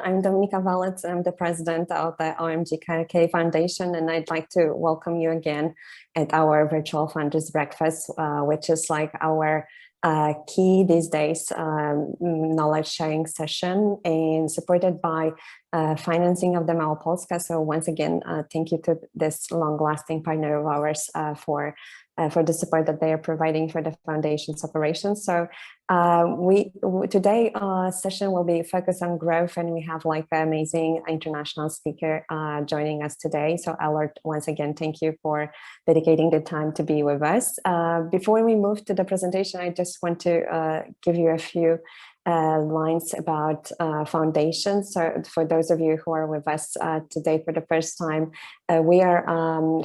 I'm Dominika Walec, and I'm the president of the OMG Foundation, and I'd like to welcome you again at our virtual Founders Breakfast, which is like our key these days knowledge sharing session, and supported by financing of the Małopolska. So once again, thank you to this long-lasting partner of ours for the support that they are providing for the foundation's operations. So today session will be focused on growth, and we have like an amazing international speaker joining us today. So Elor, once again, thank you for dedicating the time to be with us. Before we move to the presentation, I just want to give you a few lines about foundation. So for those of you who are with us today for the first time, we are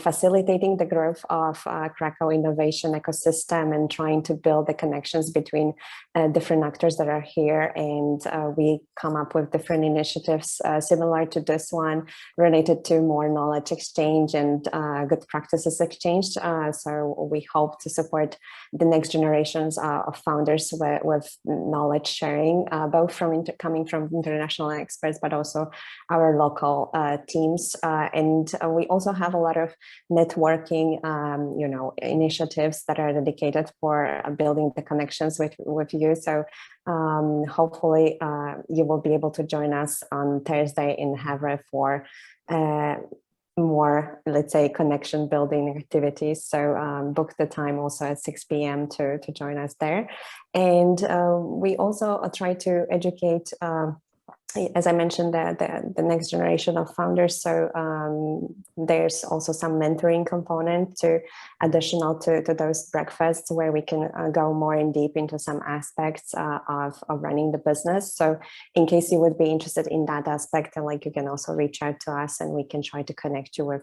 facilitating the growth of Krakow innovation ecosystem and trying to build the connections between different actors that are here. And we come up with different initiatives similar to this one, related to more knowledge exchange and good practices exchange. So we hope to support the next generations of founders with knowledge sharing, both from coming from international experts, but also our local teams. And we also have a lot of networking, initiatives that are dedicated for building the connections with you. So hopefully you will be able to join us on Thursday in Havre for more, let's say, connection building activities. So book the time also at 6 p.m. to join us there. And we also try to educate, as I mentioned, the next generation of founders. So there's also some mentoring component additional to those breakfasts, where we can go more in deep into some aspects of running the business. So in case you would be interested in that aspect, and like, you can also reach out to us and we can try to connect you with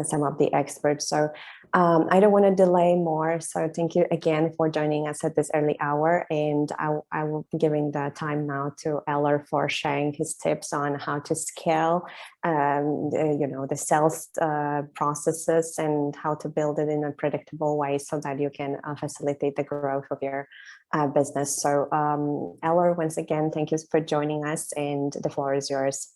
some of the experts. So I don't want to delay more. So thank you again for joining us at this early hour. And I will be giving the time now to Elor for sharing his tips on how to scale, the sales processes and how to build it in a predictable way so that you can facilitate the growth of your business. So Elor, once again, thank you for joining us, and the floor is yours.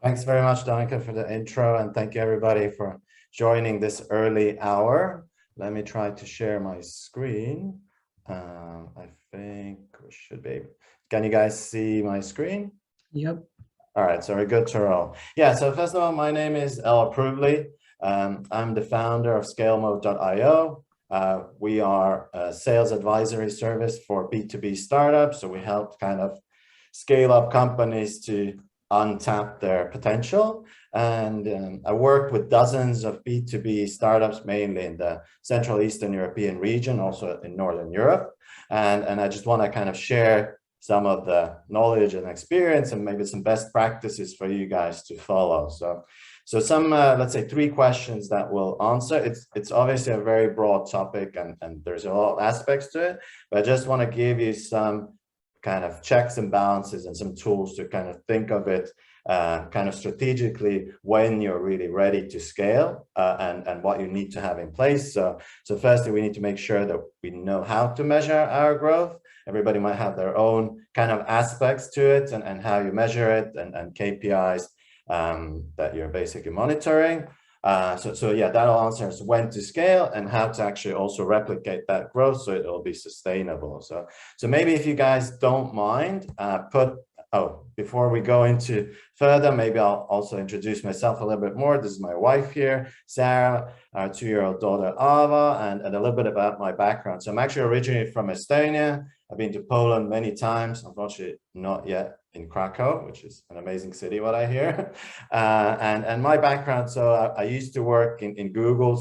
Thanks very much, Dominika, for the intro, and thank you everybody for joining this early hour. Let me try to share my screen. I think we should be. Can you guys see my screen? Yep. All right, so we're good to roll. Yeah, so first of all, my name is Elor Pruvli. I'm the founder of ScaleMode.io. We are a sales advisory service for B2B startups. So we help kind of scale up companies to untap their potential. And I worked with dozens of B2B startups, mainly in the Central Eastern European region, also in Northern Europe. And I just want to kind of share some of the knowledge and experience and maybe some best practices for you guys to follow. So some, let's say, 3 questions that we'll answer. It's obviously a very broad topic, and there's a lot of aspects to it, but I just want to give you some kind of checks and balances and some tools to kind of think of it kind of strategically when you're really ready to scale, and what you need to have in place. So firstly, we need to make sure that we know how to measure our growth. Everybody might have their own kind of aspects to it, and how you measure it, and KPIs that you're basically monitoring. So yeah, that'll answer us when to scale and how to actually also replicate that growth so it'll be sustainable. So maybe if you guys don't mind, before we go into further, maybe I'll also introduce myself a little bit more. This is my wife here, Sarah, our 2-year-old daughter, Ava, and a little bit about my background. So I'm actually originally from Estonia. I've been to Poland many times, unfortunately not yet in Krakow, which is an amazing city, what I hear. And my background, so I used to work in Google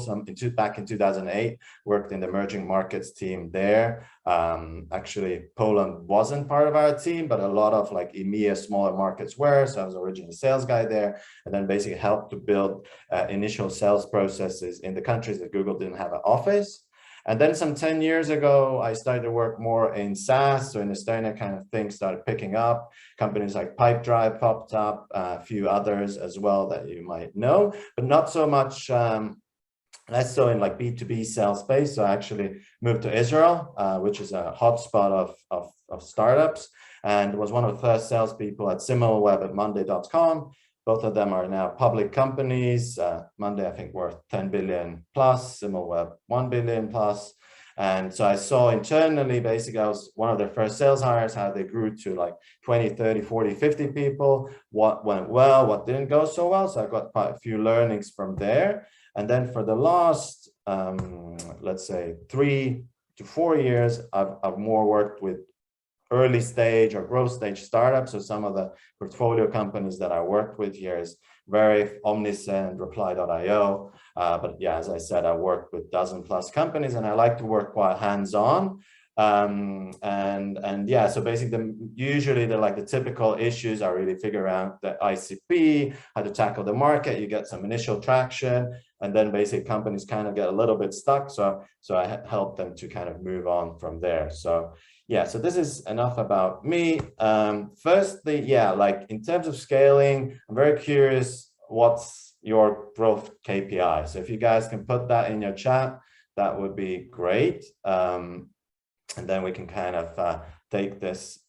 back in 2008, worked in the emerging markets team there. Actually, Poland wasn't part of our team, but a lot of like EMEA smaller markets were. So I was originally a sales guy there, and then basically helped to build initial sales processes in the countries that Google didn't have an office. And then some 10 years ago, I started to work more in SaaS. So in Estonia, kind of things started picking up. Companies like Pipedrive popped up, a few others as well that you might know, but not so much, less so in like B2B sales space. So I actually moved to Israel, which is a hotspot of startups. and was one of the first salespeople at Similarweb at Monday.com. Both of them are now public companies. Monday, I think, worth 10 billion plus, Similarweb 1 billion plus. And so I saw internally, basically, I was one of their first sales hires, how they grew to like 20, 30, 40, 50 people, what went well, what didn't go so well. So I got quite a few learnings from there. And then for the last, let's say 3 to 4 years, I've more worked with early stage or growth stage startups. So some of the portfolio companies that I worked with here is Verif, Omnisend, Reply.io. But yeah, as I said, I worked with dozen plus companies, and I like to work quite hands-on. And yeah, so basically usually the typical issues are really figure out the ICP, how to tackle the market. You get some initial traction, and then basically companies kind of get a little bit stuck. So I help them to kind of move on from there. So yeah, so this is enough about me. Firstly, yeah, like in terms of scaling, I'm very curious, what's your growth KPI? So if you guys can put that in your chat, that would be great. And then we can kind of take this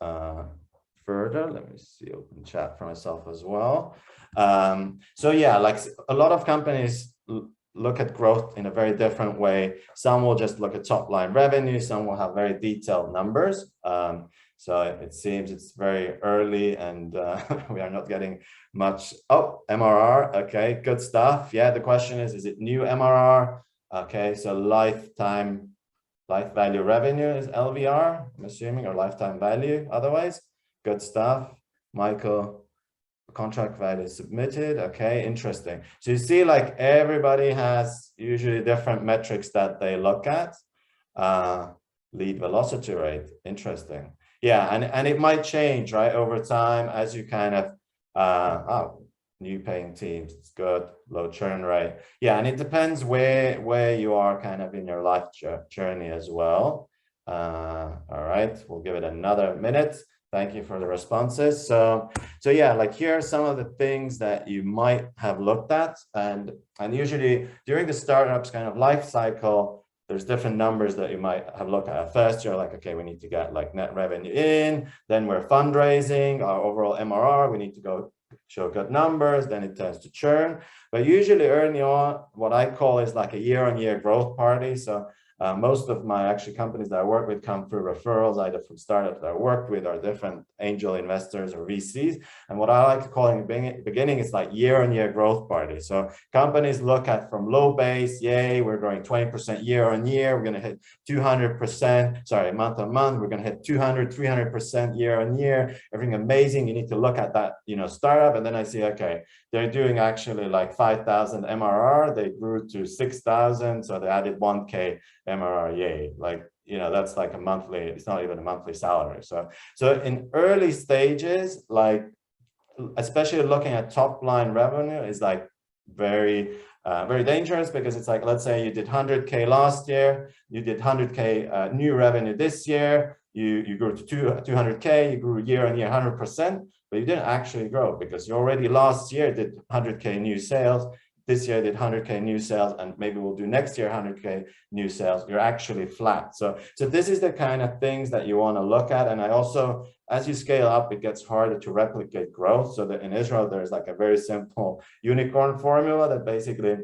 further. Let me see, open chat for myself as well. So yeah, like a lot of companies look at growth in a very different way. Some will just look at top line revenue. Some will have very detailed numbers. So it seems it's very early, and we are not getting much. Oh, MRR. Okay, good stuff. Yeah, the question is it new MRR? Okay, so life value revenue is LVR, I'm assuming, or lifetime value otherwise. Good stuff. Michael, contract value submitted. Okay, interesting. So you see, like everybody has usually different metrics that they look at. Lead velocity rate, interesting. Yeah, and it might change, right, over time as you kind of, new paying teams, it's good, low churn rate. Yeah, and it depends where you are kind of in your life journey as well. All right, we'll give it another minute. Thank you for the responses. So yeah, like here are some of the things that you might have looked at, and usually during the startup's kind of life cycle, there's different numbers that you might have looked at. First, you're like, okay, we need to get like net revenue in, then we're fundraising, our overall MRR, we need to go show good numbers, then it turns to churn. But usually early on, what I call is like a year-on-year growth party. So most of my companies that I work with come through referrals, either from startups that I worked with or different angel investors or VCs. And what I like to call in the beginning is like year-on-year growth party. So companies look at from low base, yay, we're growing 20% year-on-year. We're going to hit 200%, sorry, month on month. We're going to hit 200, 300% year-on-year. Everything amazing. You need to look at that, startup. And then I see, okay, they're doing actually like 5,000 MRR. They grew to 6,000. So they added 1K MRR, yay. Like, that's like a monthly, it's not even a monthly salary. So in early stages, like, especially looking at top line revenue is like very dangerous, because it's like, let's say you did 100K last year, you did 100K new revenue this year, you grew to 200K, you grew year on year 100%, but you didn't actually grow because you already last year did 100K new sales. This year I did 100K new sales, and maybe we'll do next year 100K new sales. You're actually flat. So this is the kind of things that you want to look at. And I also, as you scale up, it gets harder to replicate growth. So that in Israel, there's like a very simple unicorn formula that basically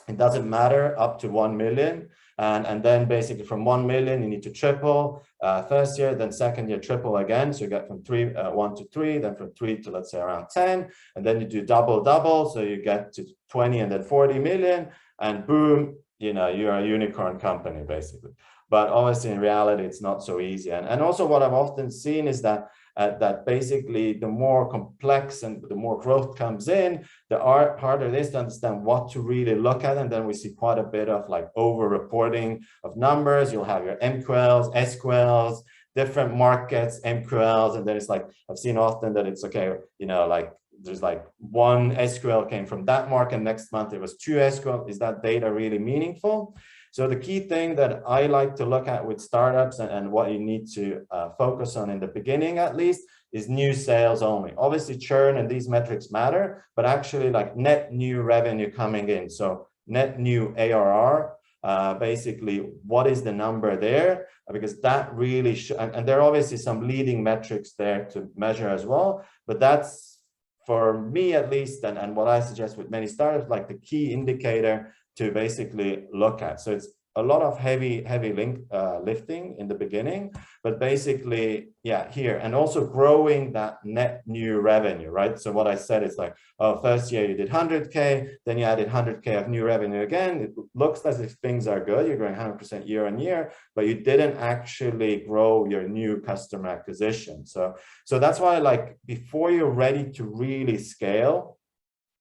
it doesn't matter up to 1 million. And then basically from 1 million, you need to triple first year, then second year, triple again. So you get from 1 to 3, then from 3 to, let's say, around 10. And then you do double. So you get to 20 and then 40 million. And boom, you're a unicorn company, basically. But obviously, in reality, it's not so easy. And also what I've often seen is that basically the more complex and the more growth comes in, the harder it is to understand what to really look at. And then we see quite a bit of like over reporting of numbers. You'll have your MQLs, SQLs, different markets, MQLs. And then it's like, I've seen often that it's okay, like there's like one SQL came from that market. Next month, it was 2 SQL. Is that data really meaningful? So the key thing that I like to look at with startups and what you need to focus on in the beginning, at least, is new sales only. Obviously, churn and these metrics matter, but actually like net new revenue coming in. So net new ARR, basically what is the number there, because that really and there are obviously some leading metrics there to measure as well, but that's, for me at least, and what I suggest with many startups, like the key indicator to basically look at. So it's a lot of heavy lifting in the beginning, but basically, yeah, here, and also growing that net new revenue, right? So what I said is like, oh, first year you did 100K, then you added 100K of new revenue again. It looks as if things are good, you're growing 100% year on year, but you didn't actually grow your new customer acquisition. So that's why, like, before you're ready to really scale,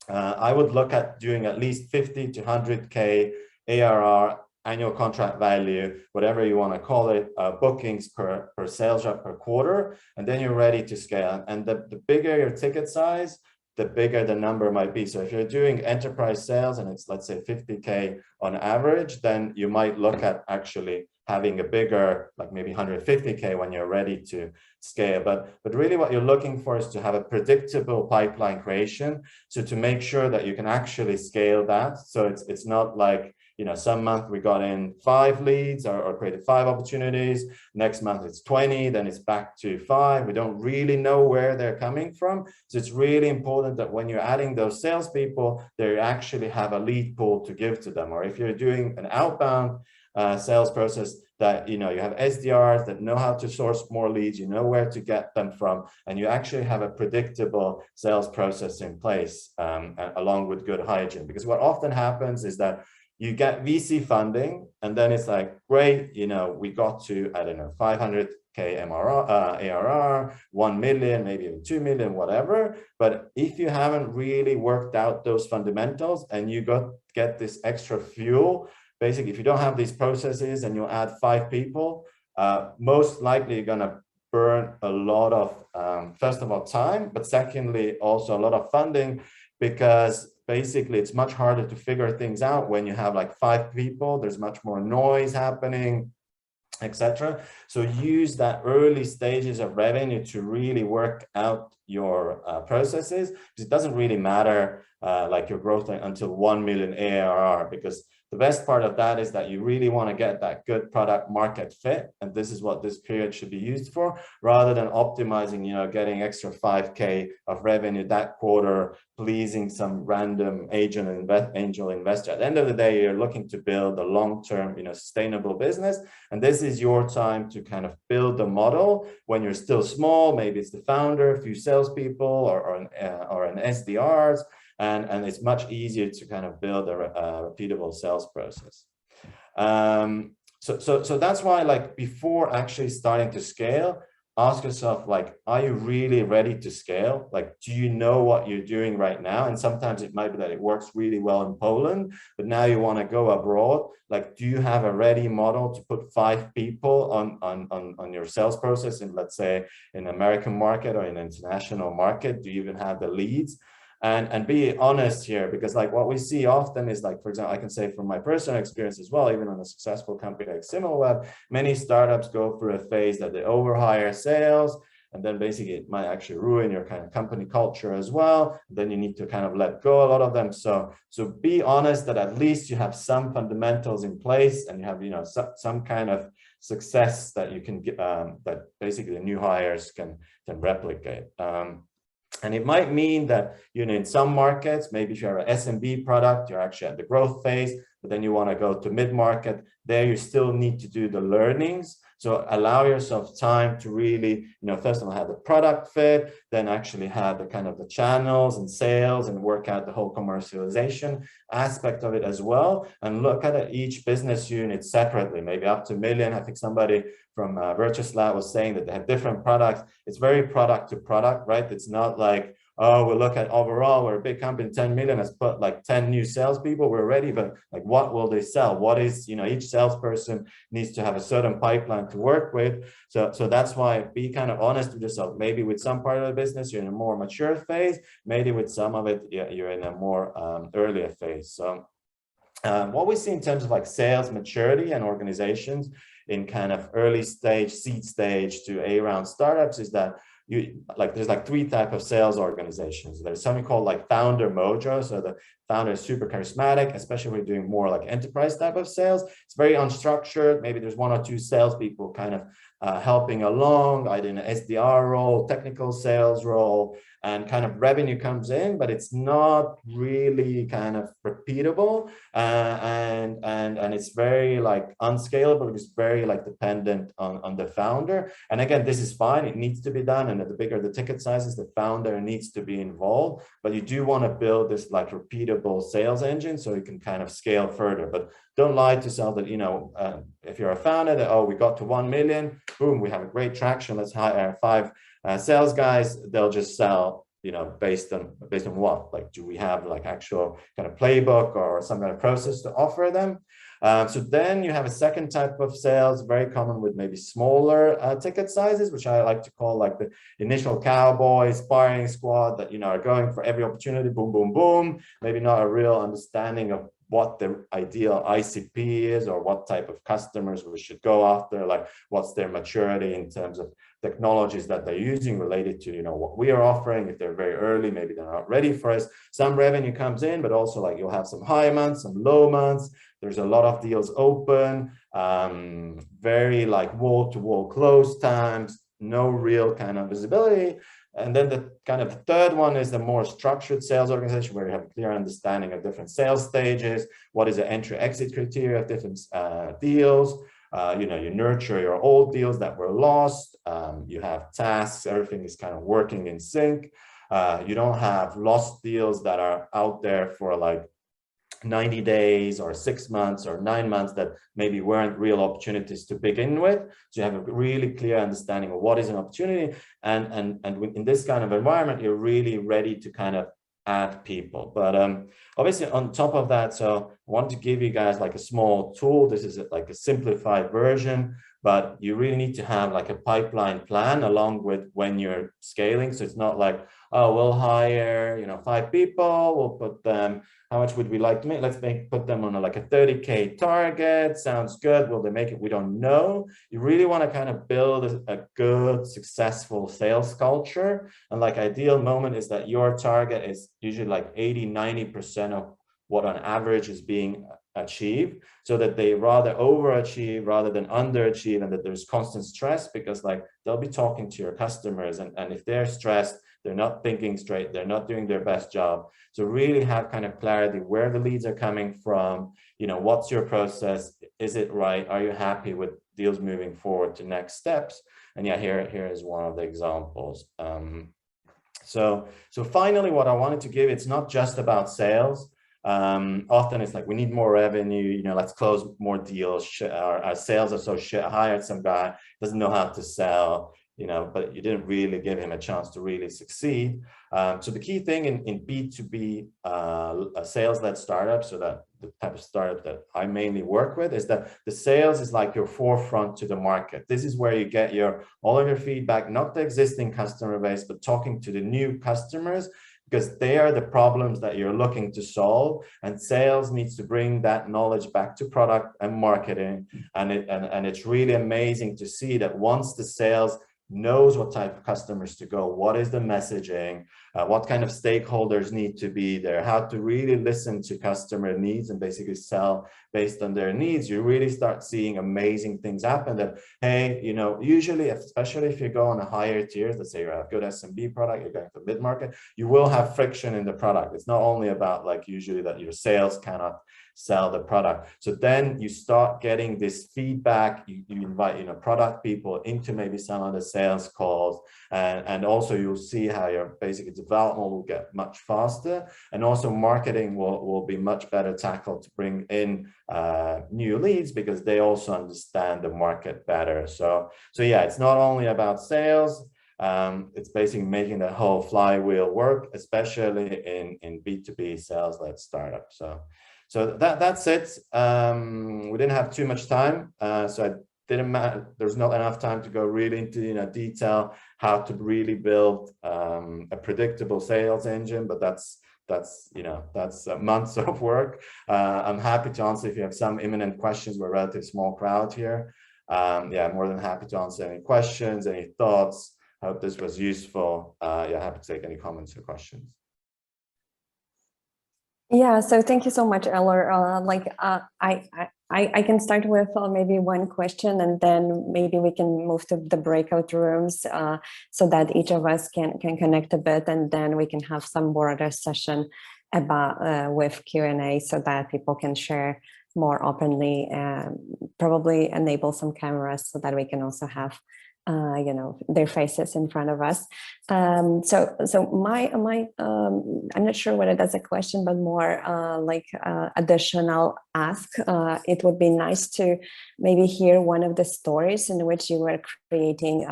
I would look at doing at least 50 to 100K ARR, annual contract value, whatever you want to call it, bookings per sales rep per quarter, and then you're ready to scale. And the bigger your ticket size, the bigger the number might be. So if you're doing enterprise sales and it's, let's say, 50K on average, then you might look at actually having a bigger, like maybe 150K when you're ready to scale. But really what you're looking for is to have a predictable pipeline creation. So to make sure that you can actually scale that. So it's not like, you know, some month we got in 5 leads or created 5 opportunities. Next month it's 20, then it's back to 5. We don't really know where they're coming from. So it's really important that when you're adding those salespeople, they actually have a lead pool to give to them. Or if you're doing an outbound sales process, that, you know, you have SDRs that know how to source more leads, you know where to get them from, and you actually have a predictable sales process in place, along with good hygiene. Because what often happens is that you get VC funding, and then it's like, great, you know, we got to, I don't know, 500K ARR, 1 million, maybe even 2 million, whatever. But if you haven't really worked out those fundamentals and you get this extra fuel, basically, if you don't have these processes and you add 5 people, most likely you're going to burn a lot of, first of all, time, but secondly, also a lot of funding, because basically it's much harder to figure things out when you have like 5 people. There's much more noise happening, etc. So use that early stages of revenue to really work out your processes, because it doesn't really matter like your growth until 1 million ARR, because the best part of that is that you really want to get that good product market fit. And this is what this period should be used for, rather than optimizing, you know, getting extra 5K of revenue that quarter, pleasing some random angel investor. At the end of the day, you're looking to build a long-term, you know, sustainable business. And this is your time to kind of build the model when you're still small. Maybe it's the founder, a few salespeople, or an SDRs. And it's much easier to kind of build a repeatable sales process. So that's why, like, before actually starting to scale, ask yourself, like, are you really ready to scale? Like, do you know what you're doing right now? And sometimes it might be that it works really well in Poland, but now you want to go abroad. Like, do you have a ready model to put 5 people on your sales process in, let's say, in an American market or in an international market? Do you even have the leads? And be honest here, because like what we see often is, like, for example, I can say from my personal experience as well, even on a successful company like SimilarWeb, many startups go through a phase that they overhire sales, and then basically it might actually ruin your kind of company culture as well. Then you need to kind of let go a lot of them. So be honest that at least you have some fundamentals in place, and you have, you know, some kind of success that you can get, that basically the new hires can replicate. And it might mean that, you know, in some markets, maybe if you're an SMB product, you're actually at the growth phase, but then you want to go to mid-market. There you still need to do the learnings. So allow yourself time to really, you know, first of all, have the product fit, then actually have the kind of the channels and sales, and work out the whole commercialization aspect of it as well. And look at each business unit separately, maybe up to $1 million. I think somebody from Virtuous Lab was saying that they have different products. It's very product to product, right? It's not like, oh, we'll look at overall, we're a big company, 10 million, let's put like 10 new salespeople, we're ready, but like, what will they sell? What is, you know, each salesperson needs to have a certain pipeline to work with. So that's why be kind of honest with yourself. Maybe with some part of the business, you're in a more mature phase. Maybe with some of it, you're in a more earlier phase. So what we see in terms of like sales maturity and organizations in kind of early stage, seed stage to A-round startups is that there's like 3 types of sales organizations. There's something called like founder mojo. So the founder is super charismatic, especially when you're doing more like enterprise type of sales. It's very unstructured. Maybe there's 1 or 2 salespeople kind of helping along, either in an SDR role, technical sales role, and kind of revenue comes in, but it's not really kind of repeatable, and it's very like unscalable. It's very like dependent on the founder. And again, this is fine. It needs to be done. And the bigger the ticket sizes, the founder needs to be involved. But you do want to build this like repeatable sales engine so you can kind of scale further. But don't lie to yourself that, you know, if you're a founder, that, oh, we got to 1 million, boom, we have a great traction. Let's hire 5 sales guys. They'll just sell, you know, based on what? Like, do we have like actual kind of playbook or some kind of process to offer them? So then you have a second type of sales, very common with maybe smaller ticket sizes, which I like to call like the initial cowboys, firing squad that, you know, are going for every opportunity, boom, boom, boom. Maybe not a real understanding of what the ideal ICP is or what type of customers we should go after, like what's their maturity in terms of technologies that they're using related to, you know, what we are offering. If they're very early, maybe they're not ready for us. Some revenue comes in, but also like you'll have some high months, some low months. There's a lot of deals open, very like wall-to-wall close times, no real kind of visibility. And then the kind of third one is the more structured sales organization where you have a clear understanding of different sales stages. What is the entry-exit criteria of different deals? You know, you nurture your old deals that were lost. You have tasks. Everything is kind of working in sync. You don't have lost deals that are out there for like 90 days or 6 months or 9 months that maybe weren't real opportunities to begin with. So you have a really clear understanding of what is an opportunity. And in this kind of environment, you're really ready to kind of add people. But obviously on top of that, so I want to give you guys like a small tool. This is like a simplified version, but you really need to have like a pipeline plan along with when you're scaling. So it's not like, oh, we'll hire, you know, 5 people, we'll put them, how much would we like to make? Let's put them on like a 30K target. Sounds good. Will they make it? We don't know. You really want to kind of build a good, successful sales culture. And like ideal moment is that your target is usually like 80–90% of what on average is being achieved, so that they rather overachieve rather than underachieve, and that there's constant stress, because like they'll be talking to your customers, and if they're stressed, they're not thinking straight, they're not doing their best job. So really have kind of clarity where the leads are coming from, you know, what's your process, is it right, are you happy with deals moving forward to next steps? And yeah, here is one of the examples. So finally, what I wanted to give, it's not just about sales. Often it's like, we need more revenue, you know, let's close more deals. Our sales are so shit. I hired some guy, doesn't know how to sell, you know, but you didn't really give him a chance to really succeed. So the key thing in B2B sales-led startups, so that the type of startup that I mainly work with, is that the sales is like your forefront to the market. This is where you get all of your feedback, not the existing customer base, but talking to the new customers, because they are the problems that you're looking to solve, and sales needs to bring that knowledge back to product and marketing. And it's really amazing to see that once the sales knows what type of customers to go, what is the messaging, what kind of stakeholders need to be there, how to really listen to customer needs and basically sell based on their needs, you really start seeing amazing things happen. That, hey, you know, usually, especially if you go on a higher tiers, let's say you have a good SMB product, you're going for mid-market, you will have friction in the product. It's not only about like usually that your sales cannot sell the product. So then you start getting this feedback, you invite, you know, product people into maybe some of the sales calls, and also you'll see how your basic development will get much faster, and also marketing will be much better tackled to bring in new leads, because they also understand the market better. So yeah, it's not only about sales, it's basically making the whole flywheel work, especially in B2B sales-led startups. So that's it. We didn't have too much time, so there's not enough time to go really into, you know, detail how to really build a predictable sales engine, but that's months of work. I'm happy to answer if you have some imminent questions. We're a relatively small crowd here. Yeah, I'm more than happy to answer any questions, any thoughts. Hope this was useful. Yeah, happy to take any comments or questions. Yeah, so thank you so much, Elor. I can start with maybe one question, and then maybe we can move to the breakout rooms so that each of us can connect a bit, and then we can have some broader session about with Q&A so that people can share more openly, probably enable some cameras so that we can also have you know, their faces in front of us. So my I'm not sure whether that's a question, but more additional ask. It would be nice to maybe hear one of the stories in which you were creating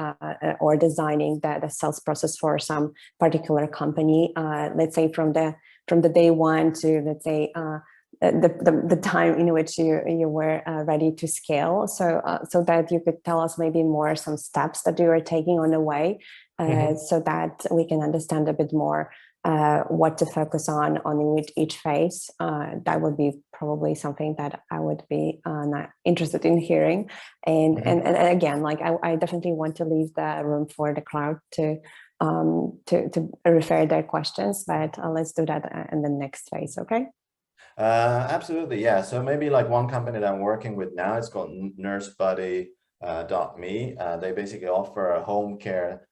or designing the sales process for some particular company. Let's say from the day one to, let's say, the time in which you were ready to scale, so that you could tell us maybe more some steps that you were taking on the way, so that we can understand a bit more what to focus on each phase. That would be probably something that I would be not interested in hearing. And again, like I definitely want to leave the room for the crowd to refer their questions, but let's do that in the next phase. Okay. Absolutely, yeah. So maybe like one company that I'm working with now, it's called nursebuddy.me. They basically offer a home care,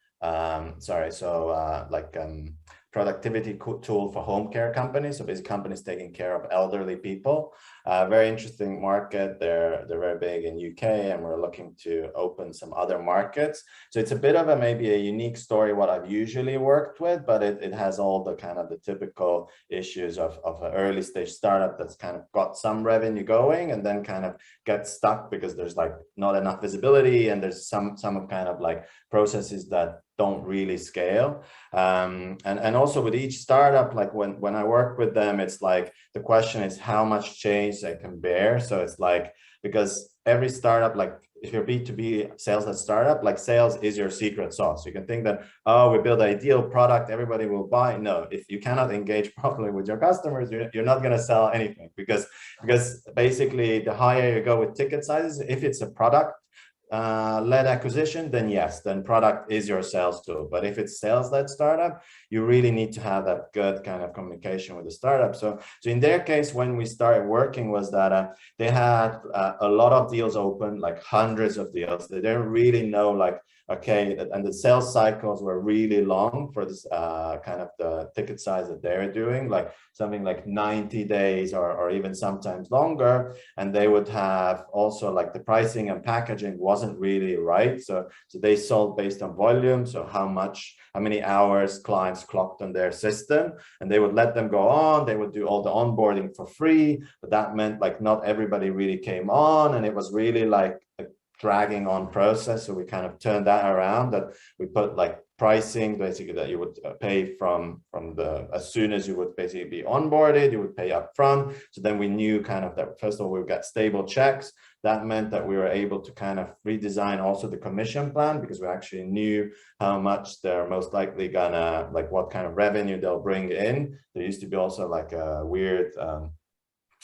productivity tool for home care companies. So basically companies taking care of elderly people. Very interesting market. They're very big in UK, and we're looking to open some other markets. So it's a bit of maybe a unique story what I've usually worked with, but it has all the kind of the typical issues of an early stage startup that's kind of got some revenue going and then kind of gets stuck because there's like not enough visibility, and there's some kind of like processes that don't really scale. And also with each startup, like when I work with them, it's like the question is how much change they can bear. So it's like, because every startup, like if you're B2B sales at startup, like sales is your secret sauce. You can think that, oh, we build an ideal product, everybody will buy. No, if you cannot engage properly with your customers, you're not going to sell anything, because basically the higher you go with ticket sizes, if it's a product led acquisition, then yes, then product is your sales tool. But if it's sales led startup, you really need to have that good kind of communication with the startup. So in their case, when we started working, was that they had a lot of deals open, like hundreds of deals. They didn't really know, like, okay, and the sales cycles were really long for this kind of the ticket size that they're doing, like something like 90 days or even sometimes longer. And they would have also like the pricing and packaging wasn't really right. So they sold based on volume. So how many hours clients clocked on their system, and they would let them go on. They would do all the onboarding for free, but that meant like not everybody really came on, and it was really like a dragging on process. So we kind of turned that around, that we put like pricing basically that you would pay from as soon as you would basically be onboarded, you would pay up front. So then we knew kind of that first of all we got stable checks. That meant that we were able to kind of redesign also the commission plan, because we actually knew how much they're most likely gonna, like what kind of revenue they'll bring in. There used to be also like a weird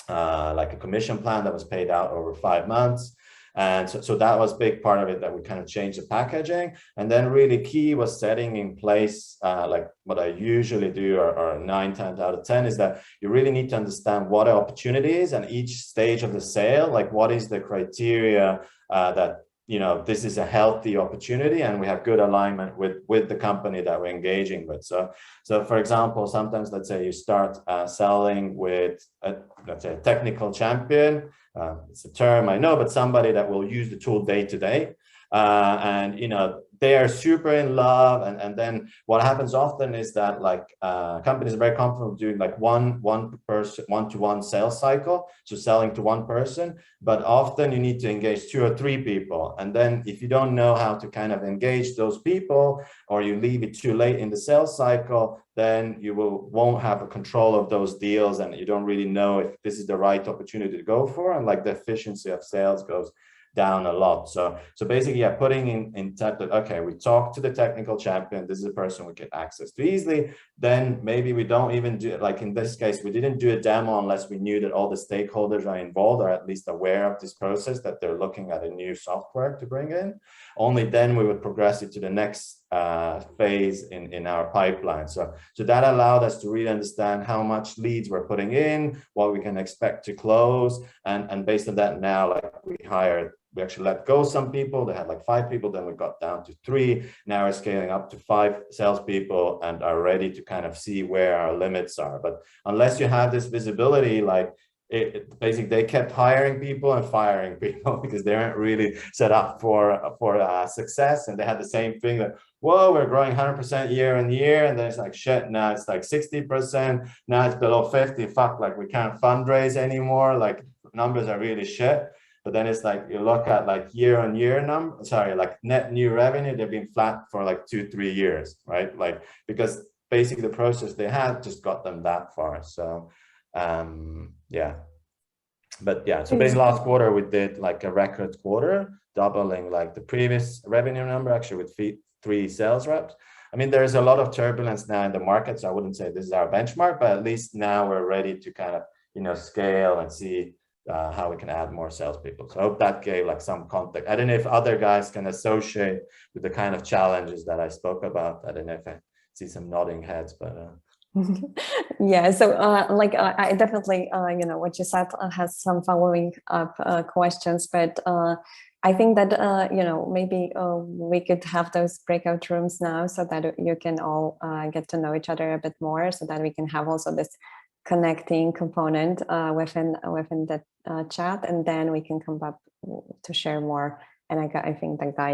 like a commission plan that was paid out over 5 months. And so that was a big part of it, that we kind of changed the packaging. And then really key was setting in place, like what I usually do, or 9 times out of 10, is that you really need to understand what are opportunities and each stage of the sale, like what is the criteria that, you know, this is a healthy opportunity and we have good alignment with the company that we're engaging with. So for example, sometimes let's say you start selling with let's say a technical champion. It's a term I know, but somebody that will use the tool day to day. And, you know, they are super in love. And then what happens often is that like companies are very comfortable doing like one-to-one sales cycle. So selling to one person, but often you need to engage 2 or 3 people. And then if you don't know how to kind of engage those people, or you leave it too late in the sales cycle, then you won't have a control of those deals, and you don't really know if this is the right opportunity to go for, and like the efficiency of sales goes down a lot. So basically, yeah, putting in touch that, okay, we talk to the technical champion, this is a person we get access to easily. Then maybe we don't even do it, like in this case, we didn't do a demo unless we knew that all the stakeholders are involved, or at least aware of this process, that they're looking at a new software to bring in. Only then we would progress it to the next phase in our pipeline. So that allowed us to really understand how much leads we're putting in, what we can expect to close, and based on that now, like we actually let go some people. They had like 5 people, then we got down to 3. Now we're scaling up to 5 salespeople and are ready to kind of see where our limits are. But unless you have this visibility, like basically they kept hiring people and firing people because they weren't really set up for success. And they had the same thing that, whoa, we're growing 100% year on year, and then it's like, shit, now it's like 60%, now it's below 50, fuck, like we can't fundraise anymore, like numbers are really shit. But then it's like, you look at like year on year like net new revenue, they've been flat for like 2-3 years, right? Like, because basically the process they had just got them that far. So yeah, but yeah, so basically last quarter we did like a record quarter, doubling like the previous revenue number, actually with 3 sales reps. I mean, there's a lot of turbulence now in the market, so I wouldn't say this is our benchmark, but at least now we're ready to kind of, you know, scale and see how we can add more salespeople. So I hope that gave like some context. I don't know if other guys can associate with the kind of challenges that I spoke about. I don't know if I see some nodding heads, but yeah, so like I definitely you know, what you said has some following up questions, but I think that you know, maybe we could have those breakout rooms now so that you can all get to know each other a bit more, so that we can have also this connecting component within the chat, and then we can come up to share more. And I think the guide